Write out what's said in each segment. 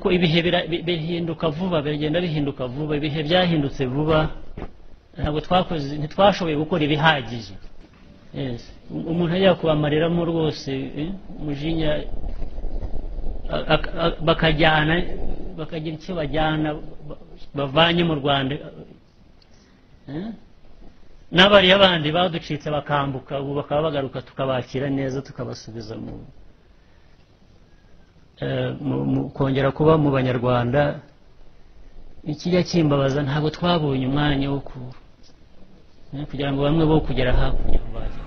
kuko ibihe bihinduka vuba, bigenda bihinduka vuba, ibihe byahindutse vuba, ntabwo ntitwashoboye gukora ibihagije. Umuntu ajya kubamareramo rwose umujinya, bakajyana bakagira icyo bajyana bavanye mu Rwanda, n'abariya bandi baducitse bakambuka ubu bakaba bagaruka tukabakira neza tukabasubiza kongera kuba mu Banyarwanda. Ikijya kimbabaza ntabwo twabonye umwanya wo kugira ngo bamwe bo kugera hakurya bajya.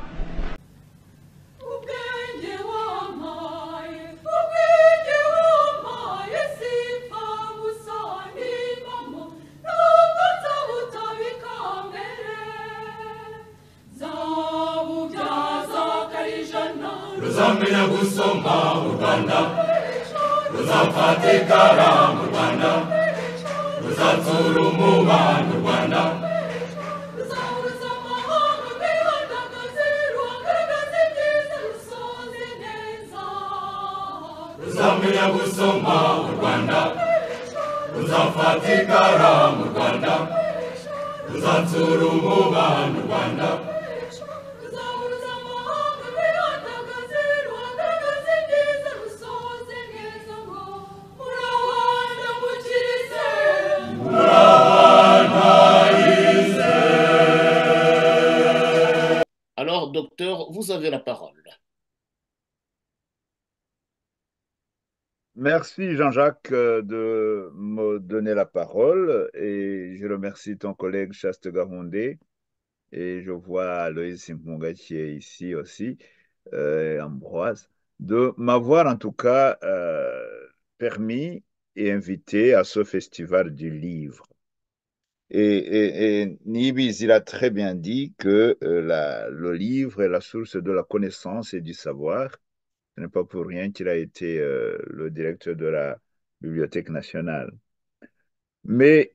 Ruzamenya gusoma mu Rwanda, ruzafatikara mu Rwanda, ruzatsura umubano mu Rwanda, ruzahuza amahanga rwihandagaze, ruhagaragaze ibyiza rusoze neza. Ruzamenya gusoma mu Rwanda, ruzafatikara mu Rwanda, ruzatsura umubano mu Rwanda. Alors, docteur, vous avez la parole. Merci Jean-Jacques de me donner la parole et je remercie ton collègue Chaste Gahondé et je vois Loïs Simpunga qui est ici aussi, Ambroise, de m'avoir en tout cas permis et invité à ce festival du livre. Et Nibis, il a très bien dit que le livre est la source de la connaissance et du savoir. Ce n'est pas pour rien qu'il a été le directeur de la Bibliothèque nationale. Mais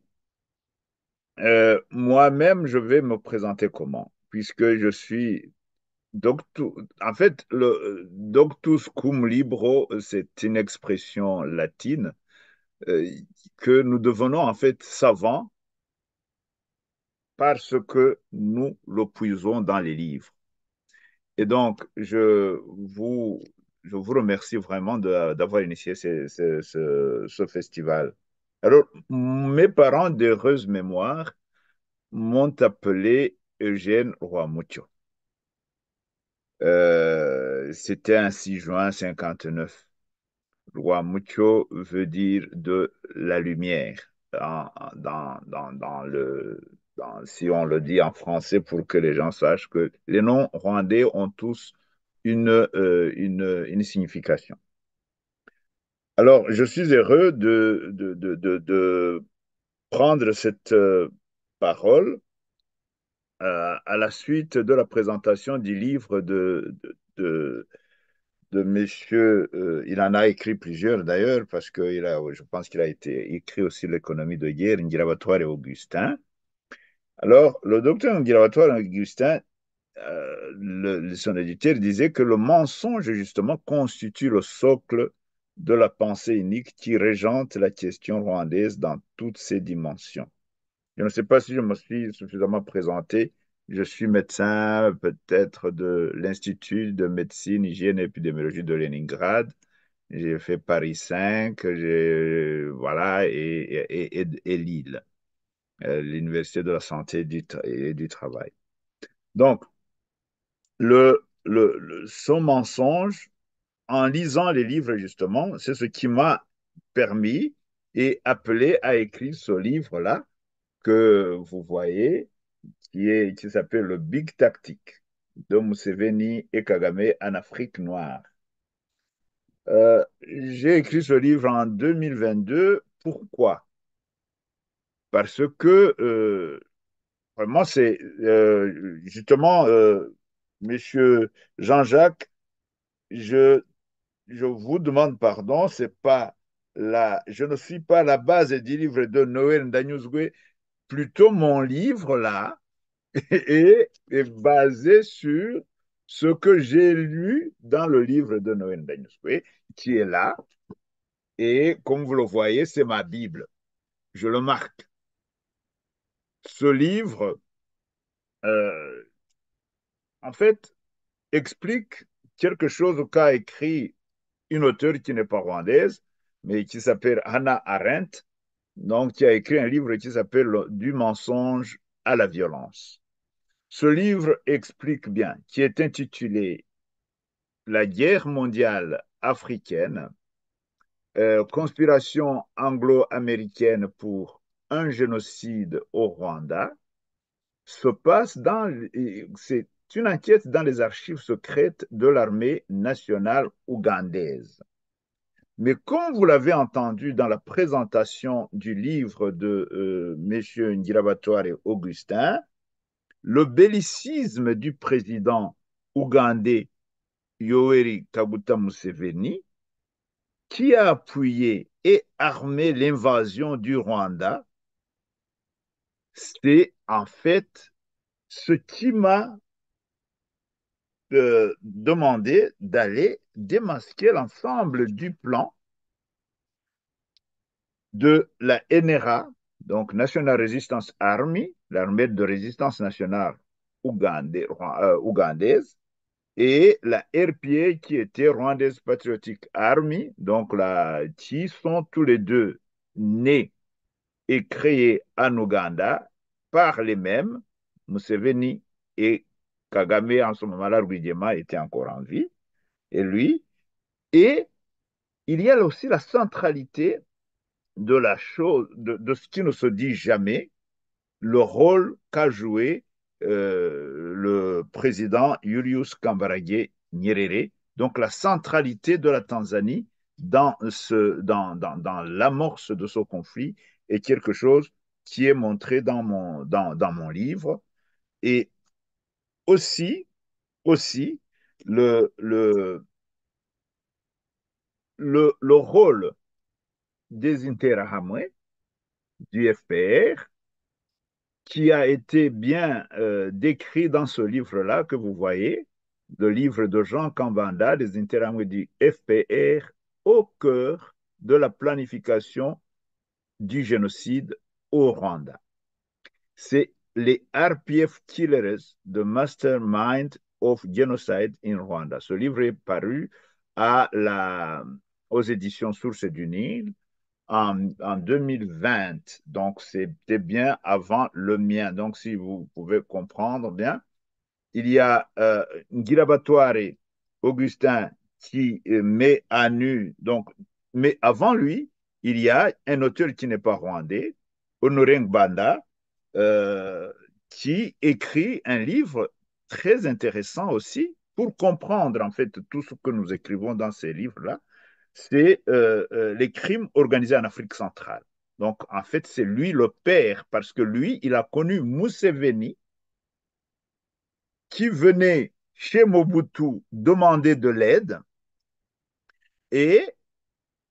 moi-même, je vais me présenter comment? Puisque je suis en fait, le doctus cum libro, c'est une expression latine que nous devenons en fait savants parce que nous le puisons dans les livres. Et donc, je vous remercie vraiment d'avoir initié ce festival. Alors, mes parents d'heureuse mémoire m'ont appelé Eugène Rwamucyo. C'était un 6 juin 59. Rwamucyo veut dire de la lumière si on le dit en français pour que les gens sachent que les noms rwandais ont tous une signification. Alors, je suis heureux de prendre cette parole à la suite de la présentation du livre de monsieur, il en a écrit plusieurs d'ailleurs, parce que je pense qu'il a été écrit aussi L'économie de guerre, Ngirabatware et Augustin. Alors, le docteur Ngirabatware Augustin, son éditeur, disait que le mensonge, justement, constitue le socle de la pensée unique qui régente la question rwandaise dans toutes ses dimensions. Je ne sais pas si je me suis suffisamment présenté. Je suis médecin, peut-être de l'Institut de médecine, hygiène et épidémiologie de Leningrad. J'ai fait Paris 5, voilà, et Lille, l'Université de la santé et du travail. Donc, son mensonge, en lisant les livres, justement, c'est ce qui m'a permis et appelé à écrire ce livre-là que vous voyez, qui s'appelle le Big Tactique de Museveni et Kagame en Afrique noire. J'ai écrit ce livre en 2022. Pourquoi? Parce que vraiment, c'est justement, monsieur Jean-Jacques, je vous demande pardon, je ne suis pas la base du livre de Noël Ndanyuzwe, plutôt mon livre là est basé sur ce que j'ai lu dans le livre de Noël Ndanyuzwe, qui est là. Et comme vous le voyez, c'est ma Bible. Je le marque. Ce livre, euh, en fait, explique quelque chose qu'a écrit une auteure qui n'est pas rwandaise, mais qui s'appelle Hannah Arendt, donc qui a écrit un livre qui s'appelle Du mensonge à la violence. Ce livre explique bien, qui est intitulé La guerre mondiale africaine, conspiration anglo-américaine pour un génocide au Rwanda, se passe dans, c'est une enquête dans les archives secrètes de l'armée nationale ougandaise. Mais comme vous l'avez entendu dans la présentation du livre de M. Ngirabatware Augustin, le bellicisme du président ougandais Yoweri Kaguta Museveni, qui a appuyé et armé l'invasion du Rwanda, c'est en fait ce qui m'a demandé d'aller démasquer l'ensemble du plan de la NRA, donc National Resistance Army, l'armée de résistance nationale ougandaise, et la RPA qui était Rwandaise Patriotic Army, donc qui sont tous les deux nés et créés en Ouganda par les mêmes, Museveni et Kagame, en ce moment-là, Rwigema était encore en vie, et lui. Et il y a aussi la centralité de la chose, de ce qui ne se dit jamais, le rôle qu'a joué le président Julius Kambarage Nyerere, donc la centralité de la Tanzanie dans l'amorce de ce conflit est quelque chose qui est montré dans mon livre. Et aussi, aussi le, le rôle des Interahamwe, du FPR, qui a été bien décrit dans ce livre-là que vous voyez, le livre de Jean Kambanda, des Interahamwe du FPR, au cœur de la planification du génocide au Rwanda. C'est les RPF Killers, The Mastermind of Genocide in Rwanda. Ce livre est paru aux éditions Sources du Nil en 2020. Donc, c'était bien avant le mien. Donc, si vous pouvez comprendre bien, il y a Ngirabatware Augustin qui met à nu. Donc, mais avant lui, il y a un auteur qui n'est pas rwandais, Honoré Ngbanda, qui écrit un livre très intéressant aussi pour comprendre en fait tout ce que nous écrivons dans ces livres-là, c'est les crimes organisés en Afrique centrale. Donc, en fait, c'est lui le père, parce que lui, il a connu Museveni, qui venait chez Mobutu demander de l'aide. Et,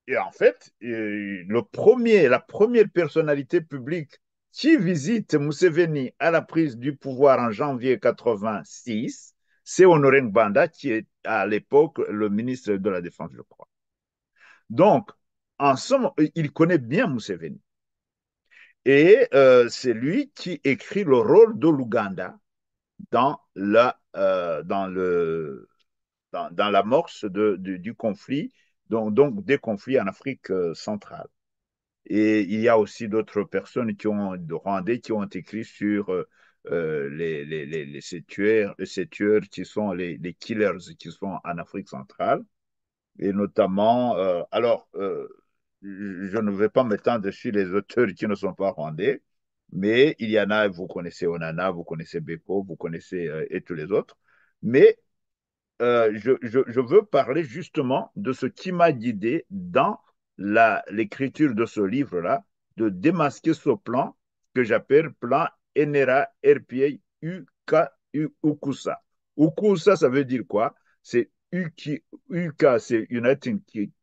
et en fait, la première personnalité publique qui visite Museveni à la prise du pouvoir en janvier 86, c'est Honoré Ngbanda, qui est à l'époque le ministre de la Défense, je crois. Donc, en somme, il connaît bien Museveni. Et c'est lui qui écrit le rôle de l'Ouganda dans dans l'amorce du conflit, donc des conflits en Afrique centrale. Et il y a aussi d'autres personnes de Rwandais qui ont écrit sur ces tueurs qui sont les killers qui sont en Afrique centrale. Et notamment, je ne vais pas m'étendre sur les auteurs qui ne sont pas rwandais, mais il y en a, vous connaissez Onana, vous connaissez Beko, vous connaissez et tous les autres. Mais je veux parler justement de ce qui m'a guidé dans l'écriture de ce livre-là, de démasquer ce plan que j'appelle plan NRA RPA UKUSA. UKUSA, ça veut dire quoi? C'est UK, c'est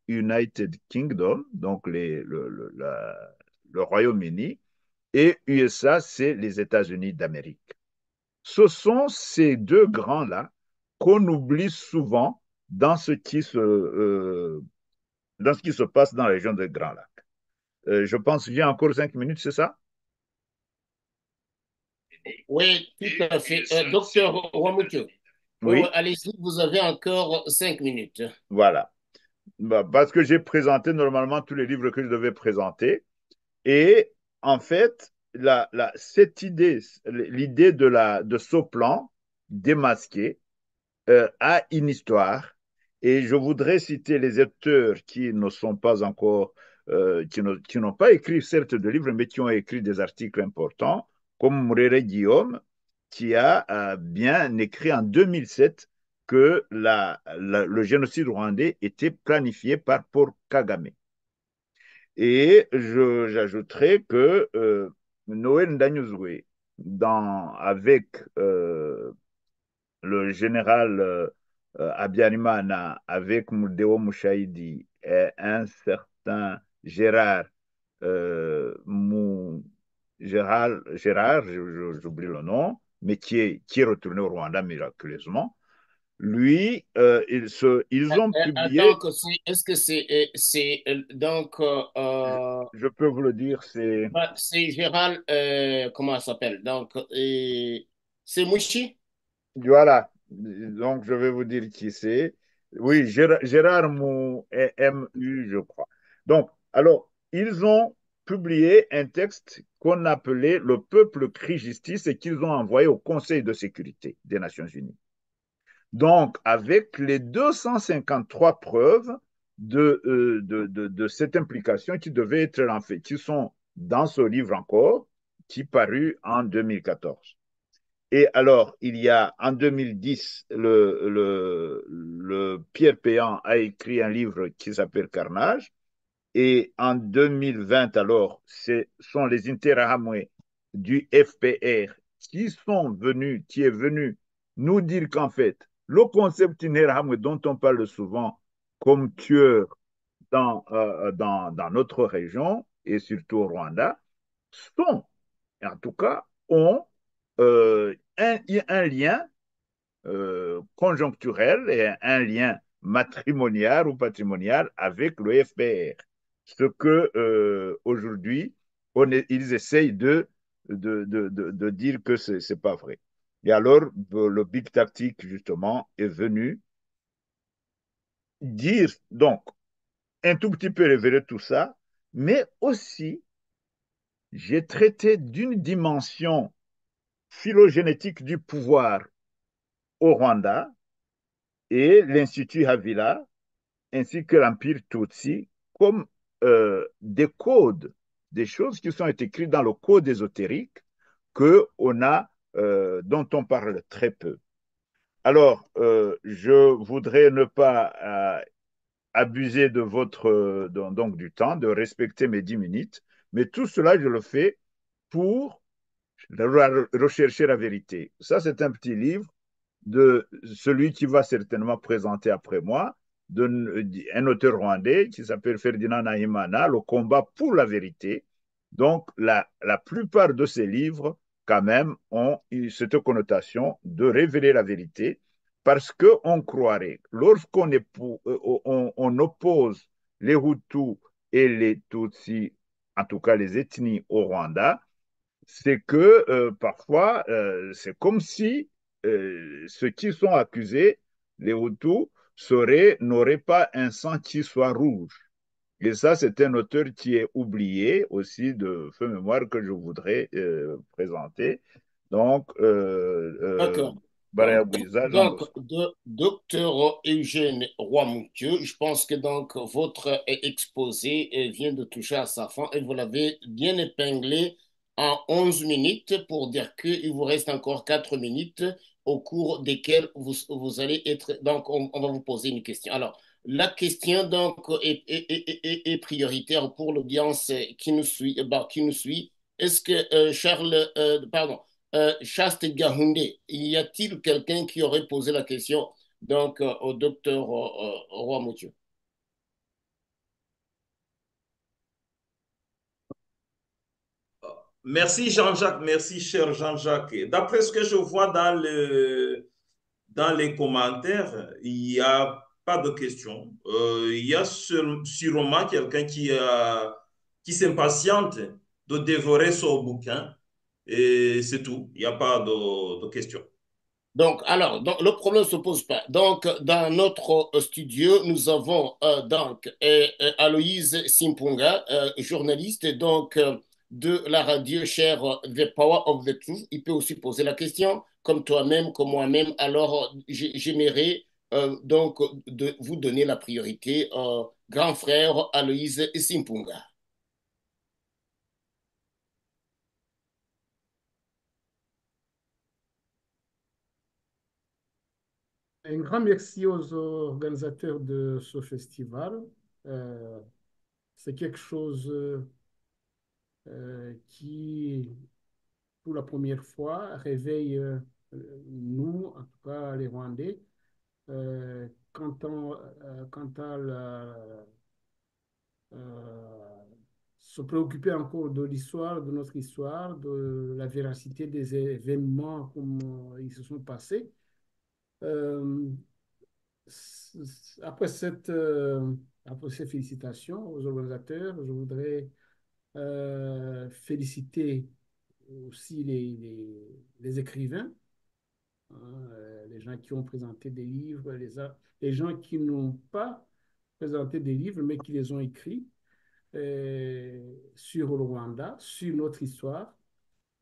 United Kingdom, donc le Royaume-Uni, et USA, c'est les États-Unis d'Amérique. Ce sont ces deux grands-là qu'on oublie souvent dans ce qui se dans ce qui se passe dans la région des Grands Lacs. Je pense que j'ai encore 5 minutes, c'est ça? Oui, tout à fait. Docteur Ouamoutou, oui, oui, Oui, allez-y, vous avez encore 5 minutes. voilà. Bah, parce que j'ai présenté normalement tous les livres que je devais présenter. Et en fait, cette idée, l'idée de ce plan démasqué a une histoire. Et je voudrais citer les auteurs qui ne sont pas encore, qui n'ont pas écrit certes de livres, mais qui ont écrit des articles importants, comme Mourere Guillaume, qui a bien écrit en 2007 que le génocide rwandais était planifié par Paul Kagame. Et j'ajouterais que Noël Ndanyuzwe, avec le général Abiyarimana, avec Mudeo Mushayidi et un certain Gérard, Mou, Gérard j'oublie le nom, mais qui est retourné au Rwanda miraculeusement, lui, ils ont publié, Donc, est-ce que donc, je peux vous le dire, c'est c'est Gérald, comment ça s'appelle? Donc, c'est Mouchi? voilà, donc je vais vous dire qui c'est. Oui, Gérard MU, je crois. Donc, alors, ils ont publié un texte qu'on appelait Le peuple crie justice et qu'ils ont envoyé au Conseil de sécurité des Nations Unies. Donc, avec les 253 preuves de cette implication qui devaient être en fait, qui sont dans ce livre encore, qui parut en 2014. Et alors, il y a en 2010, le Pierre Péan a écrit un livre qui s'appelle Carnage. Et en 2020, alors, ce sont les Interahamwe du FPR qui est venu nous dire qu'en fait, le concept Interahamwe dont on parle souvent comme tueur dans notre région et surtout au Rwanda, sont, en tout cas, ont un lien conjoncturel et un lien matrimonial ou patrimonial avec le FPR. Ce que aujourd'hui, ils essayent de dire que ce n'est pas vrai. Et alors, le Big Tactique, justement, est venu dire, donc, un tout petit peu révéler tout ça, mais aussi, j'ai traité d'une dimension phylogénétique du pouvoir au Rwanda et l'Institut Havila, ainsi que l'Empire Tutsi, comme des codes, des choses qui sont écrites dans le code ésotérique dont on parle très peu. Alors, je voudrais ne pas abuser de donc du temps, de respecter mes 10 minutes, mais tout cela, je le fais pour rechercher la vérité. Ça, c'est un petit livre de celui qui va certainement présenter après moi, un auteur rwandais qui s'appelle Ferdinand Nahimana, Le combat pour la vérité. Donc, la plupart de ces livres, quand même, ont cette connotation de révéler la vérité parce qu'on croirait, lorsqu'on on oppose les Hutus et les Tutsis, en tout cas les ethnies au Rwanda, c'est que parfois, c'est comme si ceux qui sont accusés, les Hutus, n'auraient pas un sang qui soit rouge. Et ça, c'est un auteur qui est oublié aussi de feu mémoire que je voudrais présenter. Donc, D'accord. Baraya Bouiza, Jean Donc, Bosco. docteur Eugène Roy-Moutieu, je pense que donc votre exposé vient de toucher à sa fin et vous l'avez bien épinglé en 11 minutes pour dire qu'il vous reste encore 4 minutes au cours desquelles vous allez être. Donc, on va vous poser une question. Alors, la question donc est prioritaire pour l'audience qui nous suit. Qui nous suit. Est-ce que pardon, Chaste Gahoundé, y a-t-il quelqu'un qui aurait posé la question donc au docteur Roy Moutieu? Merci Jean-Jacques, merci cher Jean-Jacques. D'après ce que je vois dans les commentaires, il y a pas de questions. Il y a sûrement quelqu'un qui s'impatiente de dévorer son bouquin et c'est tout. Il n'y a pas de questions. Donc, alors, le problème ne se pose pas. Donc, dans notre studio, nous avons Aloïse Simpunga, journaliste de la radio chère The Power of the Truth. Il peut aussi poser la question, comme toi-même, comme moi-même. Alors, j'aimerais de vous donner la priorité, grand frère Aloïse Simpunga. Un grand merci aux organisateurs de ce festival. Euh, c'est quelque chose qui, pour la première fois, réveille nous, en tout cas les Rwandais, quant à euh, se préoccuper encore de l'histoire, de notre histoire, de la véracité des événements comme ils se sont passés. Euh, Après après ces félicitations aux organisateurs, je voudrais féliciter aussi les écrivains, hein, les gens qui ont présenté des livres, les gens qui n'ont pas présenté des livres, mais qui les ont écrits sur le Rwanda, sur notre histoire.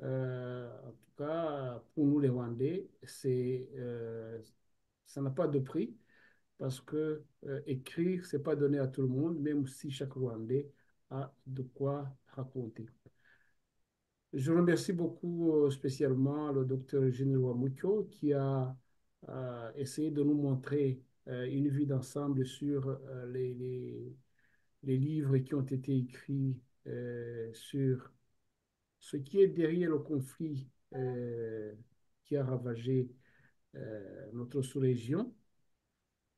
En tout cas, pour nous les Rwandais, ça n'a pas de prix parce que écrire, c'est pas donné à tout le monde, même si chaque Rwandais a de quoi raconter. Je remercie beaucoup spécialement le docteur Eugène Rwamucyo qui a essayé de nous montrer une vue d'ensemble sur les livres qui ont été écrits sur ce qui est derrière le conflit qui a ravagé notre sous-région,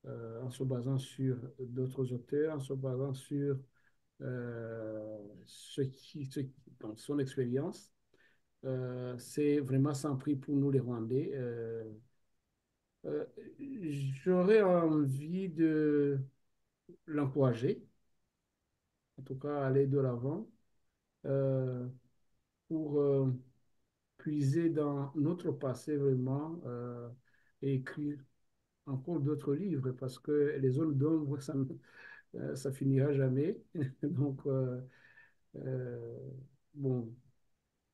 en se basant sur d'autres auteurs, en se basant sur donc son expérience. C'est vraiment sans prix pour nous les Rwandais. Euh, J'aurais envie de l'encourager, en tout cas aller de l'avant pour puiser dans notre passé vraiment et écrire encore d'autres livres parce que les zones d'ombre, ça finira jamais. Donc, euh, bon,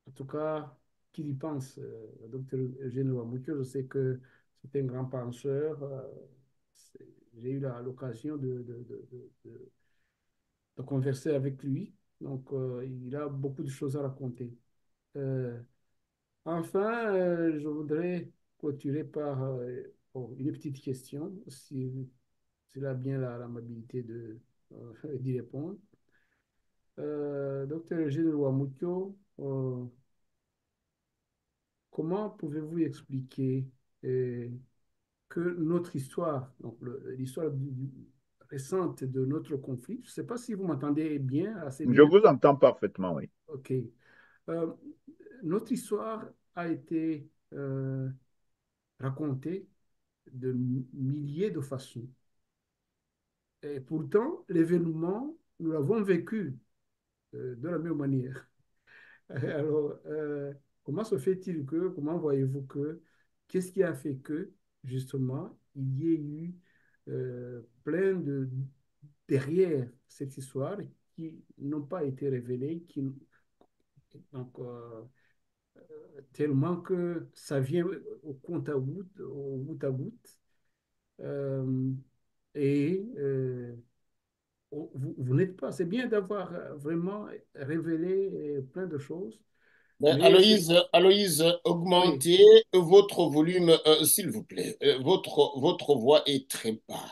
en tout cas, qu'il y pense, le docteur Eugène Rwamucyo, je sais que c'est un grand penseur. J'ai eu l'occasion de converser avec lui. Donc, il a beaucoup de choses à raconter. Euh, Enfin, je voudrais clôturer par une petite question, si s'il a bien l'amabilité d'y répondre. Docteur Eugène Rwamucyo, comment pouvez-vous expliquer que notre histoire, donc l'histoire récente de notre conflit, je ne sais pas si vous m'entendez bien, assez Je bien. vous entends parfaitement, oui. OK. Euh, Notre histoire a été racontée de milliers de façons. Et pourtant, l'événement, nous l'avons vécu de la même manière. Alors, comment se fait-il comment voyez-vous qu'est-ce qui a fait que, justement, il y ait eu plein derrière cette histoire qui n'ont pas été révélées, donc, tellement que ça vient au compte à goutte, au goutte à goutte. Euh, et vous n'êtes pas, c'est bien d'avoir vraiment révélé plein de choses, mais Aloïse, oui, augmentez votre volume, s'il vous plaît. Votre voix est très bas.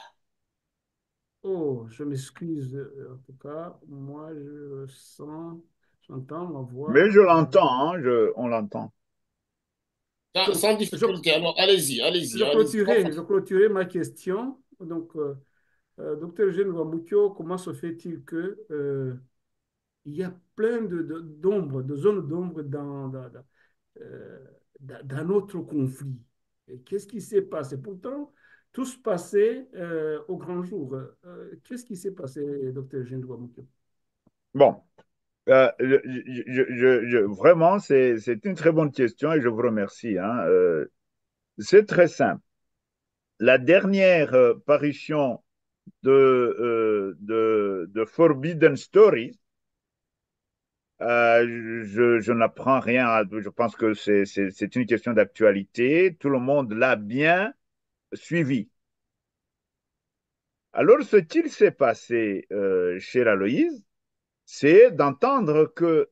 oh, je m'excuse, en tout cas, moi je sens, j'entends ma Mais voix. je l'entends, hein, on l'entend. Donc, Sans difficulté. Alors, allez-y, allez-y, allez-y. je clôturais ma question. Donc, docteur Eugène Rwamucyo, comment se fait-il que il y a plein d'ombres, de zones d'ombre euh, dans notre conflit? Et qu'est-ce qui s'est passé? Pourtant, tout se passait au grand jour. Qu'est-ce qui s'est passé, docteur Jindou? Bon, vraiment, c'est une très bonne question et je vous remercie, hein. C'est très simple. La dernière parution de Forbidden Stories, je n'apprends rien. Je pense que c'est une question d'actualité. Tout le monde l'a bien suivi. Alors, ce qu'il s'est passé chez la Loïse, c'est d'entendre que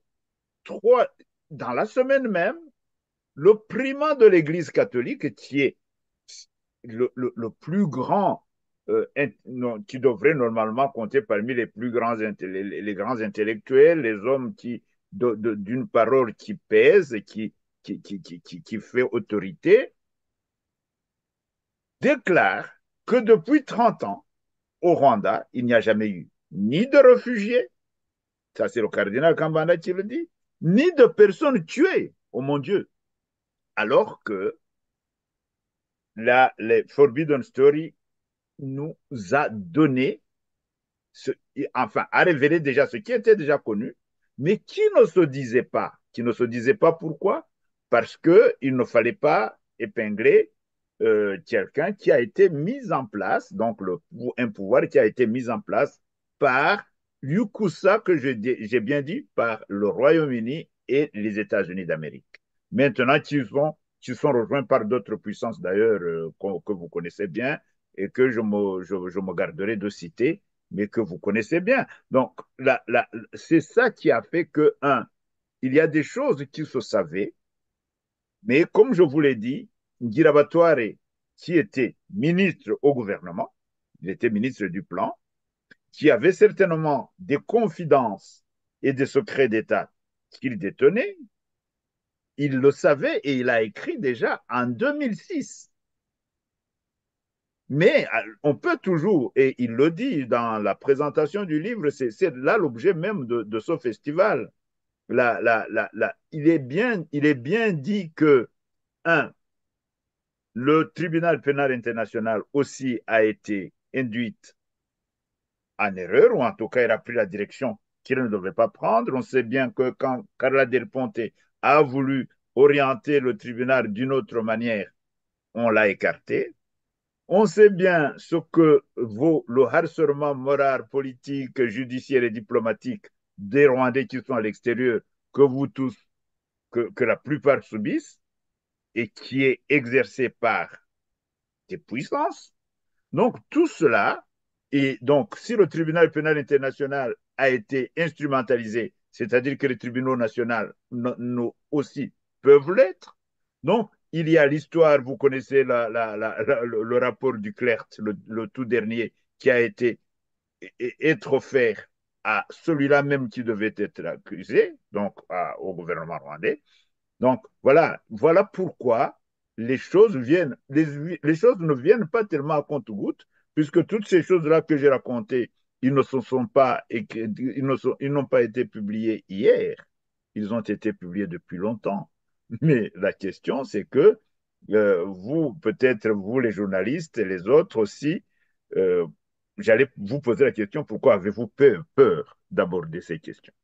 dans la semaine même, le primat de l'Église catholique, qui est le plus grand, qui devrait normalement compter parmi les plus grands, les grands intellectuels, les hommes d'une parole qui pèse, qui fait autorité, déclare que depuis 30 ans, au Rwanda, il n'y a jamais eu ni de réfugiés, ça c'est le cardinal Kambanda qui le dit, ni de personnes tuées, oh mon Dieu. Alors que les Forbidden Story nous a donné, enfin, a révélé déjà ce qui était déjà connu, mais qui ne se disait pas. Qui ne se disait pas pourquoi? Parce qu'il ne fallait pas épingler quelqu'un qui a été mis en place, donc un pouvoir qui a été mis en place par Yukusa, que j'ai bien dit, par le Royaume-Uni et les États-Unis d'Amérique. Maintenant, qui sont rejoints par d'autres puissances d'ailleurs que vous connaissez bien et que je me garderai de citer, mais que vous connaissez bien. Donc, c'est ça qui a fait que, il y a des choses qui se savaient, mais comme je vous l'ai dit, Ngirabatware, qui était ministre au gouvernement, il était ministre du Plan, qui avait certainement des confidences et des secrets d'État qu'il détenait, il le savait et il a écrit déjà en 2006. Mais on peut toujours, et il le dit dans la présentation du livre, c'est là l'objet même de ce festival. Il est bien dit que, le tribunal pénal international aussi a été induit en erreur, ou en tout cas, il a pris la direction qu'il ne devait pas prendre. On sait bien que quand Carla Del Ponte a voulu orienter le tribunal d'une autre manière, on l'a écarté. On sait bien ce que vaut le harcèlement moral, politique, judiciaire et diplomatique des Rwandais qui sont à l'extérieur, que vous tous, que la plupart subissent, et qui est exercé par des puissances. Donc, tout cela, et donc, si le tribunal pénal international a été instrumentalisé, c'est-à-dire que les tribunaux nationaux aussi peuvent l'être, donc, il y a l'histoire, vous connaissez le rapport du Clert, le tout dernier, qui a été offert à celui-là même qui devait être accusé, donc au gouvernement rwandais. Donc, voilà pourquoi les choses ne viennent pas tellement à compte-gouttes, puisque toutes ces choses-là que j'ai racontées, ils n'ont pas été publiés hier, ils ont été publiés depuis longtemps. Mais la question, c'est que vous, peut-être vous les journalistes et les autres aussi, j'allais vous poser la question, pourquoi avez-vous peur d'aborder ces questions?